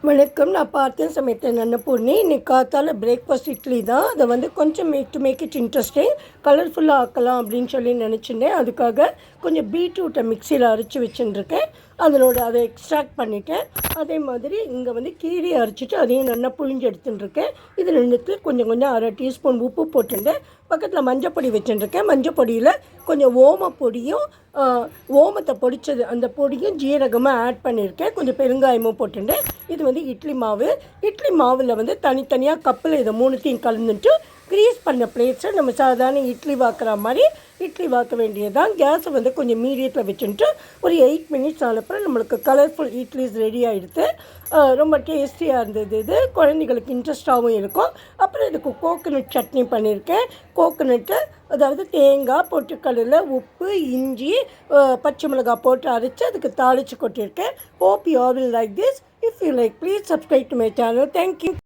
வணக்கம். நான் பார்த்தேன் சமைத்தேன் அன்னபூர்ணி. இன்னைக்கு காத்தால பிரேக்ஃபாஸ்ட் இட்லி தான். அதை வந்து கொஞ்சம் மேக் இட் இன்ட்ரெஸ்டிங் கலர்ஃபுல்லாக ஆக்கலாம் அப்படின்னு சொல்லி நினச்சிருந்தேன். அதுக்காக கொஞ்சம் பீட்ரூட்டை மிக்சியில் அரைச்சி வச்சுட்டுருக்கேன். அதை எக்ஸ்ட்ராக்ட் பண்ணிவிட்டேன். அதே மாதிரி இங்கே வந்து கீரையை அரைச்சிட்டு அதையும் நல்லா புழிஞ்சு எடுத்துட்டுருக்கேன். இது ரெண்டுத்துக்கு கொஞ்சம் அரை டீஸ்பூன் உப்பு போட்டுட்டு பக்கத்தில் மஞ்சப்பொடி வச்சுட்டுருக்கேன். மஞ்சப்பொடியில் கொஞ்சம் ஓமப்பொடியும் ஓமத்தை பொடித்தது அந்த பொடியும் ஜீரகமாக ஆட் பண்ணியிருக்கேன். கொஞ்சம் பெருங்காயமும் போட்டுட்டு இது வந்து இட்லி மாவில் வந்து தனித்தனியாக கப்பில் இதை மூணுத்தையும் கலந்துட்டு க்ரீஸ் பண்ண பிளேட்ஸை நம்ம சாதாரண இட்லி வாக்குற மாதிரி இட்லி வாக்க வேண்டியது தான். கேஸை வந்து கொஞ்சம் மீடியத்தில் வச்சுட்டு ஒரு 8 மினிட்ஸ் ஆனப்புறம் நம்மளுக்கு கலர்ஃபுல் இட்லிஸ் ரெடி ஆகிடுது. ரொம்ப டேஸ்டியாக இருந்தது. இது குழந்தைகளுக்கு இன்ட்ரெஸ்டாகவும் இருக்கும். அப்புறம் இதுக்கு கோகோனட் சட்னி பண்ணியிருக்கேன். கோகோனட்டு அதாவது தேங்காய், பொட்டுக்கடலை, உப்பு, இஞ்சி, பச்சை மிளகாய் போட்டு அரைச்சி அதுக்கு தாளித்து கொட்டியிருக்கேன். Hope you all will like this. If you like, please subscribe to my channel. Thank you.